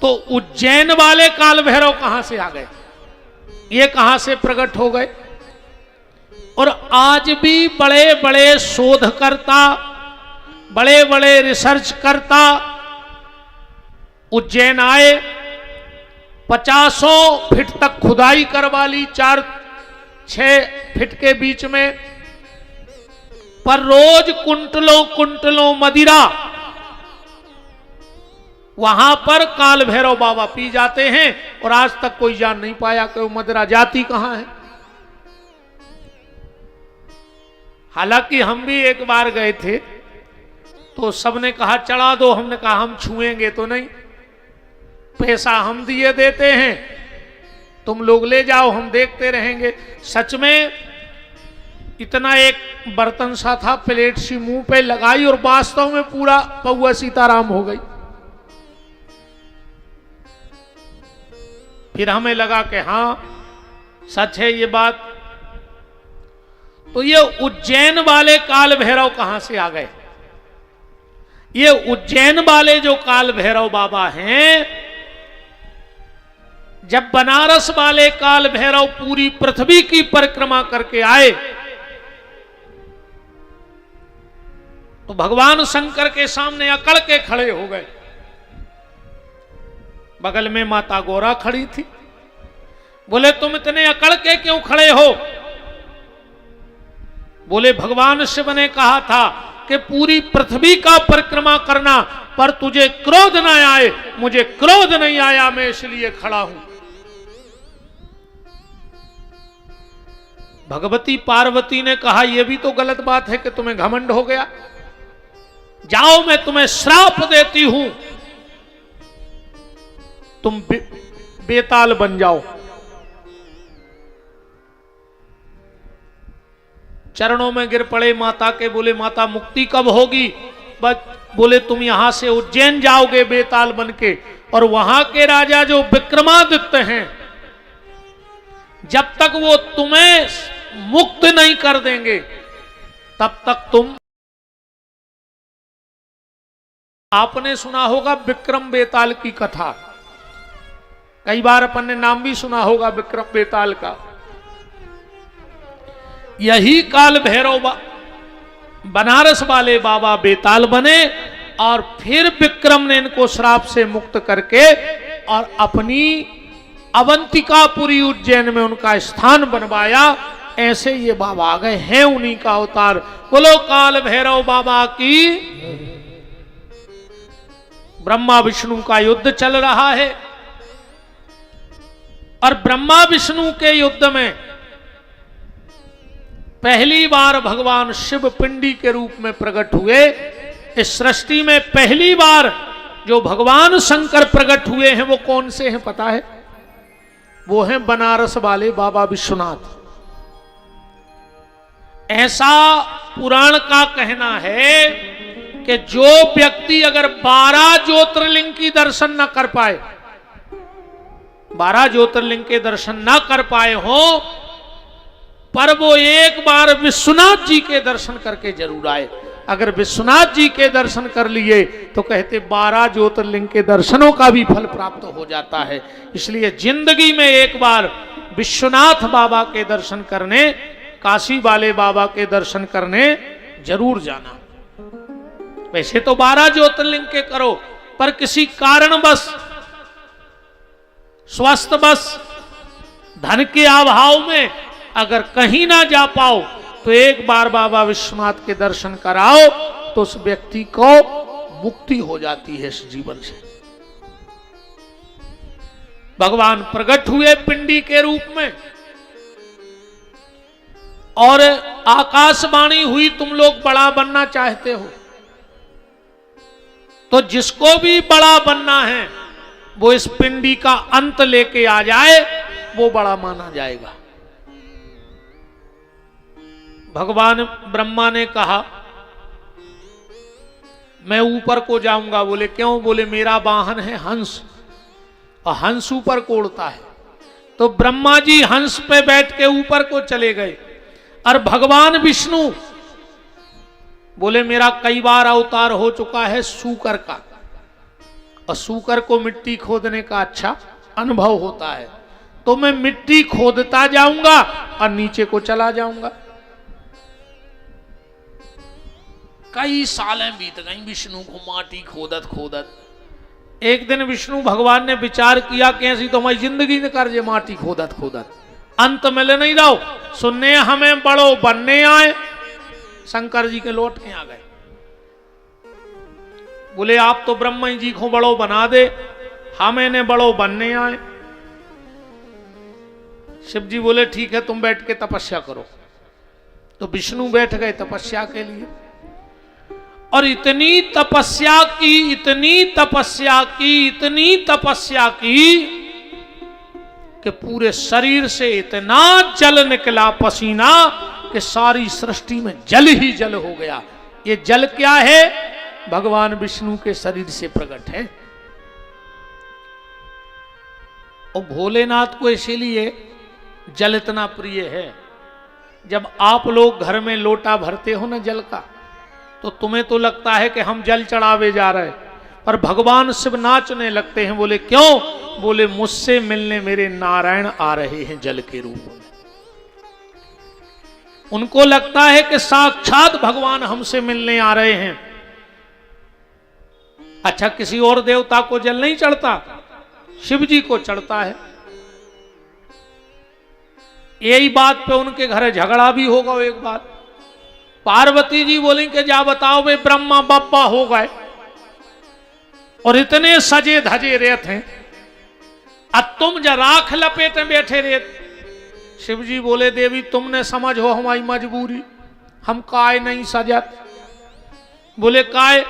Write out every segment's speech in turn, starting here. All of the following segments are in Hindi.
तो उज्जैन वाले काल भैरव कहां से आ गए, ये कहां से प्रकट हो गए। और आज भी बड़े बड़े शोधकर्ता, बड़े बड़े रिसर्च करता उज्जैन आए, 50 फीट तक खुदाई करवा ली, 4-6 फीट के बीच में, पर रोज कुंटलों कुंटलों मदिरा वहां पर काल भैरव बाबा पी जाते हैं, और आज तक कोई जान नहीं पाया कि वो मदिरा जाती कहां है। हालांकि हम भी एक बार गए थे तो सबने कहा चढ़ा दो, हमने कहा हम छुएंगे तो नहीं, पैसा हम दिए देते हैं, तुम लोग ले जाओ, हम देखते रहेंगे। सच में इतना एक बर्तन सा था, प्लेट सी मुंह पे लगाई और वास्तव में पूरा पौआ सीताराम हो गई। फिर हमें लगा कि हां सच है ये बात। तो ये उज्जैन वाले काल भैरव कहां से आ गए। ये उज्जैन वाले जो काल भैरव बाबा हैं, जब बनारस वाले काल भैरव पूरी पृथ्वी की परिक्रमा करके आए तो भगवान शंकर के सामने अकड़ के खड़े हो गए। बगल में माता गौरा खड़ी थी। बोले तुम इतने अकड़ के क्यों खड़े हो। बोले भगवान शिव ने कहा था कि पूरी पृथ्वी का परिक्रमा करना, पर तुझे क्रोध न आए। मुझे क्रोध नहीं आया, मैं इसलिए खड़ा हूं। भगवती पार्वती ने कहा यह भी तो गलत बात है कि तुम्हें घमंड हो गया, जाओ मैं तुम्हें श्राप देती हूं, तुम बेताल बन जाओ। चरणों में गिर पड़े माता के। बोले माता मुक्ति कब होगी। बोले तुम यहां से उज्जैन जाओगे बेताल बन के, और वहां के राजा जो विक्रमादित्य हैं, जब तक वो तुम्हें मुक्त नहीं कर देंगे तब तक तुम। आपने सुना होगा विक्रम बेताल की कथा, कई बार अपन ने नाम भी सुना होगा विक्रम बेताल का। यही काल भैरव बनारस वाले बाबा बेताल बने, और फिर विक्रम ने इनको श्राप से मुक्त करके और अपनी अवंतिकापुरी उज्जैन में उनका स्थान बनवाया। ऐसे ये बाबा आ गए हैं, उन्हीं का अवतार। बोलो काल भैरव बाबा की। ब्रह्मा विष्णु का युद्ध चल रहा है, और ब्रह्मा विष्णु के युद्ध में पहली बार भगवान शिव पिंडी के रूप में प्रकट हुए। इस सृष्टि में पहली बार जो भगवान शंकर प्रकट हुए हैं वो कौन से हैं पता है। वो हैं बनारस वाले बाबा विश्वनाथ। ऐसा पुराण का कहना है कि जो व्यक्ति अगर 12 ज्योतिर्लिंग की दर्शन न कर पाए, 12 ज्योतिर्लिंग के दर्शन न कर पाए हो, पर वो एक बार विश्वनाथ जी के दर्शन करके जरूर आए। अगर विश्वनाथ जी के दर्शन कर लिए तो कहते 12 ज्योतिर्लिंग के दर्शनों का भी फल प्राप्त हो जाता है। इसलिए जिंदगी में एक बार विश्वनाथ बाबा के दर्शन करने, काशी वाले बाबा के दर्शन करने जरूर जाना। वैसे तो 12 ज्योतिर्लिंग के करो, पर किसी कारणवश, स्वास्थ्य बस, धन के अभाव में अगर कहीं ना जा पाओ तो एक बार बाबा विश्वनाथ के दर्शन कराओ, तो उस व्यक्ति को मुक्ति हो जाती है इस जीवन से। भगवान प्रकट हुए पिंडी के रूप में, और आकाशवाणी हुई तुम लोग बड़ा बनना चाहते हो। तो जिसको भी बड़ा बनना है वो इस पिंडी का अंत लेके आ जाए, वो बड़ा माना जाएगा। भगवान ब्रह्मा ने कहा मैं ऊपर को जाऊंगा। बोले क्यों। बोले मेरा वाहन है हंस, और हंस ऊपर को उड़ता है। तो ब्रह्मा जी हंस पे बैठ के ऊपर को चले गए, और भगवान विष्णु बोले मेरा कई बार अवतार हो चुका है सूकर का, और सूकर को मिट्टी खोदने का अच्छा अनुभव होता है, तो मैं मिट्टी खोदता जाऊंगा और नीचे को चला जाऊंगा। कई सालें बीत गई विष्णु को माटी खोदत खोदत। एक दिन विष्णु भगवान ने विचार किया कि ऐसी तो हमारी जिंदगी न कर जे माटी खोदत खोदत, अंत मिल नहीं रहो, सुनने हमें बड़ो बनने आए। शंकर जी के लौट के आ गए, बोले आप तो ब्रह्मा जी को बड़ो बना दे, हमें ने बड़ो बनने आए। शिव जी बोले ठीक है तुम बैठ के तपस्या करो। तो विष्णु बैठ गए तपस्या के लिए, और इतनी तपस्या की, इतनी तपस्या की, इतनी तपस्या की कि पूरे शरीर से इतना जल निकला पसीना कि सारी सृष्टि में जल ही जल हो गया। ये जल क्या है? भगवान विष्णु के शरीर से प्रकट है। और भोलेनाथ को इसीलिए जल इतना प्रिय है। जब आप लोग घर में लोटा भरते हो ना जल का, तो तुम्हें तो लगता है कि हम जल चढ़ावे जा रहे हैं, पर भगवान शिव नाचने लगते हैं। बोले क्यों? बोले मुझसे मिलने मेरे नारायण आ रहे हैं जल के रूप में। उनको लगता है कि साक्षात भगवान हमसे मिलने आ रहे हैं। अच्छा, किसी और देवता को जल नहीं चढ़ता, शिव जी को चढ़ता है। यही बात पे उनके घर झगड़ा भी होगा। एक बात पार्वती जी बोली कि जा बताओ वे ब्रह्मा बाप्पा हो गए और इतने सजे धजे रेत हैं, अब तुम जा राख लपेटे बैठे रेत। शिव जी बोले देवी तुमने समझ हो हमारी मजबूरी, हम काय नहीं सजत। बोले काय?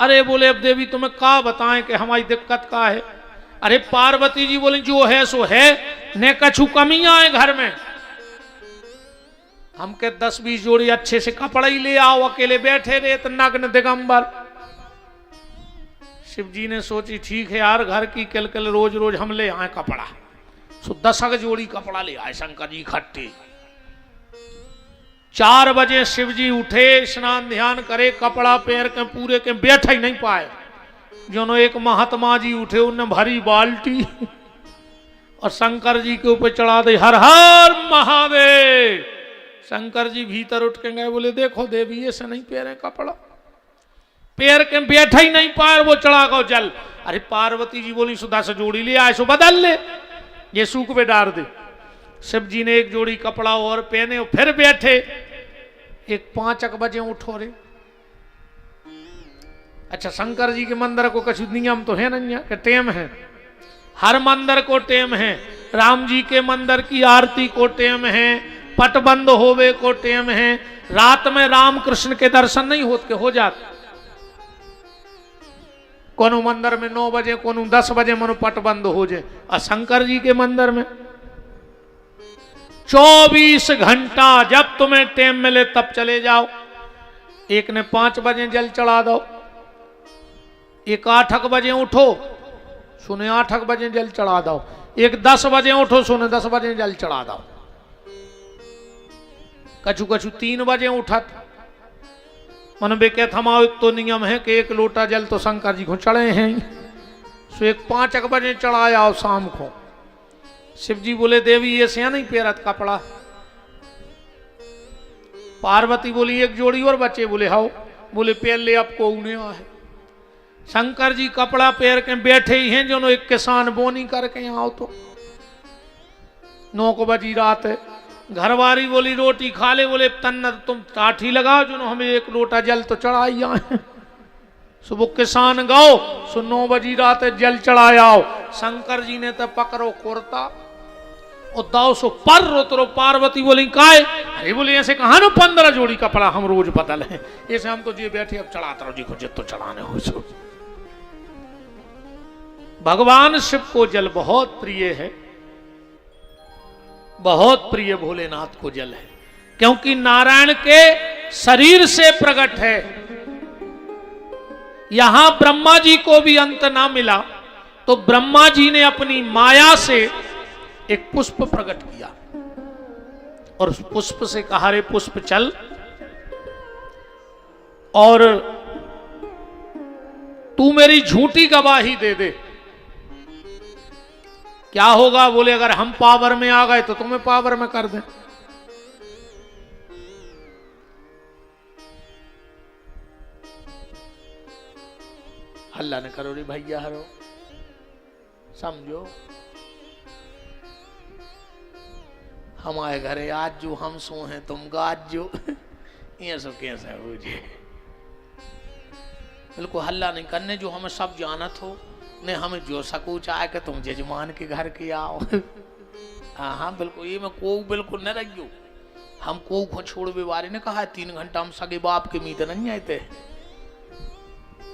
अरे बोले अब देवी तुम्हें का बताएं कि हमारी दिक्कत का है। अरे पार्वती जी बोले जो है सो है, ने कछु कमियां है घर में। हम के 10-20 जोड़ी अच्छे से कपड़ा ही ले आओ, अकेले बैठे रहे तो नग्न दिगंबर। शिव जी ने सोची ठीक है यार, घर की किलकिल रोज रोज हम ले आए कपड़ा। सो 10 जोड़ी कपड़ा ले आए शंकर जी इकट्ठे। 4 बजे शिव जी उठे, स्नान ध्यान करे, कपड़ा पहन के पूरे के बैठ ही नहीं पाए। जो एक महात्मा जी उठे, उन्हें भरी बाल्टी और शंकर जी के ऊपर चढ़ा दे, हर हर महादेव। शंकर जी भीतर उठ के गए, बोले देखो देवी ऐसे नहीं पहने कपड़ा, पैर के बैठा ही नहीं पाए, वो चढ़ा गो जल। अरे पार्वती जी बोली सुधा से जोड़ी ले आए, सो बदल ले, ये सूख पे डाल दे। शिव जी ने एक जोड़ी कपड़ा और पहने और फिर बैठे। एक 5 बजे उठो रे। अच्छा, शंकर जी के मंदिर को कुछ नियम तो है नहीं है कि टेम है, हर मंदिर को टेम है। राम जी के मंदिर की आरती को टेम है, पट बंद होवे को टेम है। रात में राम कृष्ण के दर्शन नहीं होते, हो जाते। कोनो मंदिर में 9 बजे, कोनो 10 बजे मनो पट बंद हो जाए। और शंकर जी के मंदिर में 24 घंटा जब तुम्हें टेम मिले तब चले जाओ। एक ने 5 बजे जल चढ़ा दो, एक 8 बजे उठो, सुने 8 बजे जल चढ़ा दो। एक 10 बजे उठो, सुने 10 बजे जल चढ़ा दो। कछु कछु 3 बजे उठत, मन बेके थमाओ। तो नियम है कि 1 लोटा जल तो शंकर जी को चढ़े हैं, सो एक 5 बजे चढ़ाया आओ शाम को। शिव जी बोले देवी ये से नहीं पेरत कपड़ा। पार्वती बोली 1 जोड़ी और बचे। बोले हाओ। बोले पहन ले, आपको उन्हें है। शंकर जी कपड़ा पैर के बैठे ही हैं, जो एक किसान बोनी करके आओ। तो 9 बजी रात है। घरवारी बोली रोटी खा ले। बोले तन्ना तुम टाठी लगाओ, जो हमें 1 लोटा जल तो चढ़ाई आए। सुबह किसान गाओ, सो 9 बजी रात जल चढ़ाया। शंकर जी ने तो पकड़ो कुर्ता और दाओ सो पर उतरो। पार्वती बोली काय? अरे बोले ऐसे कहा ना 15 जोड़ी कपड़ा हम रोज बदल है, ऐसे हम तो जी बैठे अब चढ़ाते रहो जी को जित तो चढ़ाने हो। सो भगवान शिव को जल बहुत प्रिय है, बहुत प्रिय भोलेनाथ को जल है, क्योंकि नारायण के शरीर से प्रकट है। यहां ब्रह्मा जी को भी अंत ना मिला, तो ब्रह्मा जी ने अपनी माया से एक पुष्प प्रकट किया और उस पुष्प से कहा रे पुष्प चल। और तू मेरी झूठी गवाही दे दे। क्या होगा? बोले अगर हम पावर में आ गए तो तुम्हें पावर में कर दें। हल्ला न करो रे भैया, हरो समझो। हमारे घरे आज जो हम सो हैं तुम गाज जो ये सब कैसे हो जी। बिल्कुल हल्ला नहीं करने, जो हमें सब जानत हो ने हमें जो सकू चाहे कि तुम जजमान के घर के आओ। हाँ हाँ बिल्कुल, ये मैं को बिल्कुल न रहियो। हम को छोड़ बीमारी ने कहा 3 घंटा हम सगे बाप के मीत नहीं आए थे।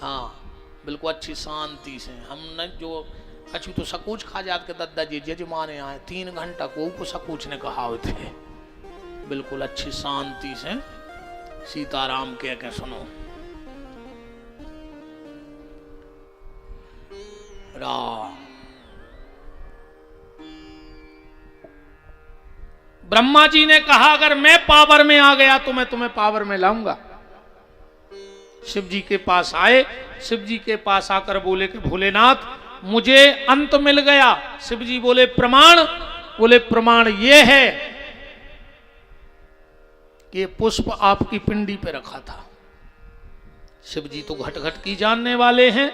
हाँ बिल्कुल अच्छी शांति से हम न जो कछु तो सकूच खा जात के दादा जी जजमाने आए 3 घंटा को सकूच ने कहा थे। बिल्कुल अच्छी शांति से सीताराम कह के सुनो। राम ब्रह्मा जी ने कहा अगर मैं पावर में आ गया तो मैं तुम्हें पावर में लाऊंगा। शिव जी के पास आए, शिव जी के पास आकर बोले कि भोलेनाथ मुझे अंत मिल गया। शिव जी बोले प्रमाण? बोले प्रमाण ये है कि ये पुष्प आपकी पिंडी पे रखा था। शिव जी तो घट घट की जानने वाले हैं,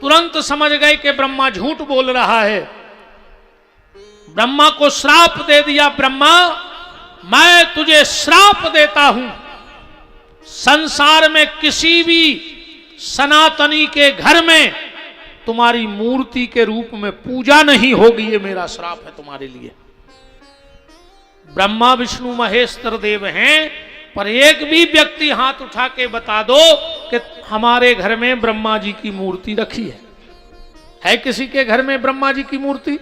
तुरंत समझ गए कि ब्रह्मा झूठ बोल रहा है। ब्रह्मा को श्राप दे दिया, ब्रह्मा मैं तुझे श्राप देता हूं, संसार में किसी भी सनातनी के घर में तुम्हारी मूर्ति के रूप में पूजा नहीं होगी। ये मेरा श्राप है तुम्हारे लिए। ब्रह्मा विष्णु महेश देव हैं, पर एक भी व्यक्ति हाथ उठा के बता दो कि हमारे घर में ब्रह्मा जी की मूर्ति रखी है किसी के घर में ब्रह्मा जी की मूर्ति?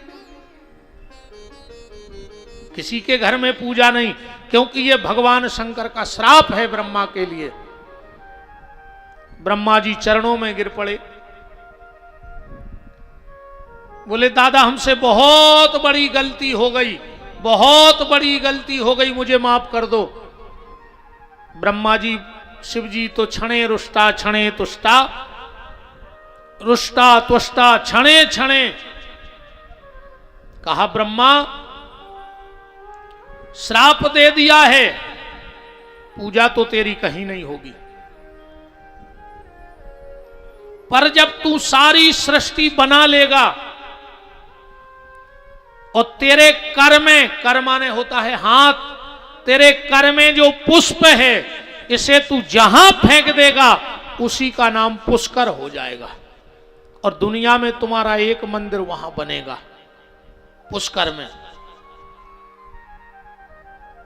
किसी के घर में पूजा नहीं, क्योंकि यह भगवान शंकर का श्राप है ब्रह्मा के लिए। ब्रह्मा जी चरणों में गिर पड़े, बोले दादा हमसे बहुत बड़ी गलती हो गई, बहुत बड़ी गलती हो गई, मुझे माफ कर दो। ब्रह्मा जी शिव जी तो क्षणे रुष्टा क्षणे तुष्टा, रुष्टा तुष्टा क्षणे क्षणे। कहा ब्रह्मा श्राप दे दिया है, पूजा तो तेरी कहीं नहीं होगी, पर जब तू सारी सृष्टि बना लेगा और तेरे कर में, कर माने होता है हाथ, तेरे कर में जो पुष्प है इसे तू जहां फेंक देगा उसी का नाम पुष्कर हो जाएगा, और दुनिया में तुम्हारा एक मंदिर वहां बनेगा पुष्कर में।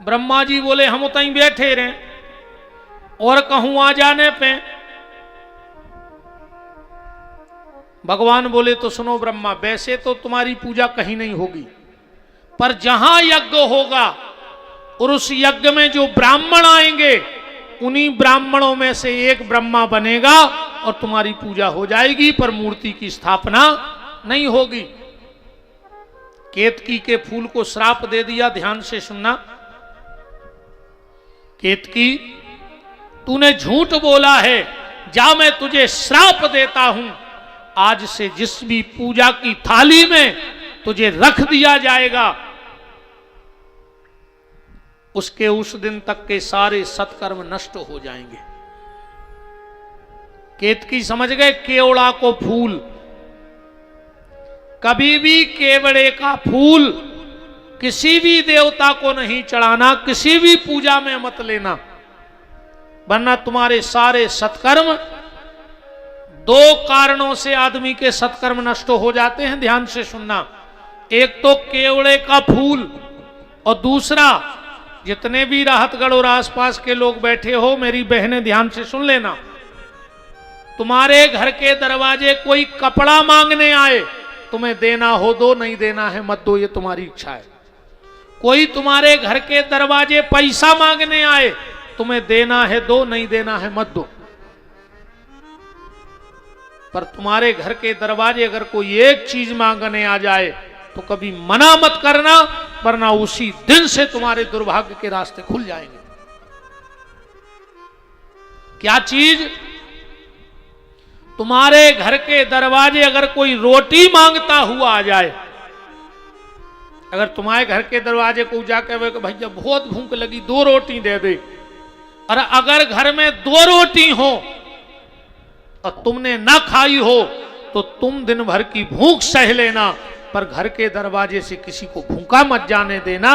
ब्रह्मा जी बोले हम उतहीं बैठे रहे और कहूं आ जाने पे। भगवान बोले तो सुनो ब्रह्मा, वैसे तो तुम्हारी पूजा कहीं नहीं होगी, पर जहां यज्ञ होगा और उस यज्ञ में जो ब्राह्मण आएंगे उन्हीं ब्राह्मणों में से एक ब्रह्मा बनेगा और तुम्हारी पूजा हो जाएगी, पर मूर्ति की स्थापना नहीं होगी। केतकी के फूल को श्राप दे दिया। ध्यान से सुनना, केतकी तूने झूठ बोला है, जा मैं तुझे श्राप देता हूं, आज से जिस भी पूजा की थाली में तुझे रख दिया जाएगा उसके उस दिन तक के सारे सत्कर्म नष्ट हो जाएंगे। केतकी समझ गए केवड़ा को फूल, कभी भी केवड़े का फूल किसी भी देवता को नहीं चढ़ाना, किसी भी पूजा में मत लेना, वरना तुम्हारे सारे सत्कर्म, 2 कारणों से आदमी के सत्कर्म नष्ट हो जाते हैं। ध्यान से सुनना, एक तो केवड़े का फूल, और दूसरा जितने भी राहतगढ़ और आसपास के लोग बैठे हो, मेरी बहनें ध्यान से सुन लेना, तुम्हारे घर के दरवाजे कोई कपड़ा मांगने आए, तुम्हें देना हो दो, नहीं देना है मत दो, ये तुम्हारी इच्छा है। कोई तुम्हारे घर के दरवाजे पैसा मांगने आए, तुम्हें देना है दो, नहीं देना है मत दो, पर तुम्हारे घर के दरवाजे अगर कोई एक चीज मांगने आ जाए तो कभी मना मत करना, वरना उसी दिन से तुम्हारे दुर्भाग्य के रास्ते खुल जाएंगे। क्या चीज? तुम्हारे घर के दरवाजे अगर कोई रोटी मांगता हुआ आ जाए, अगर तुम्हारे घर के दरवाजे को जाके भैया बहुत भूख लगी 2 रोटी दे दे, और अगर घर में 2 रोटी हो और तुमने ना खाई हो तो तुम दिन भर की भूख सह लेना, पर घर के दरवाजे से किसी को भूखा मत जाने देना।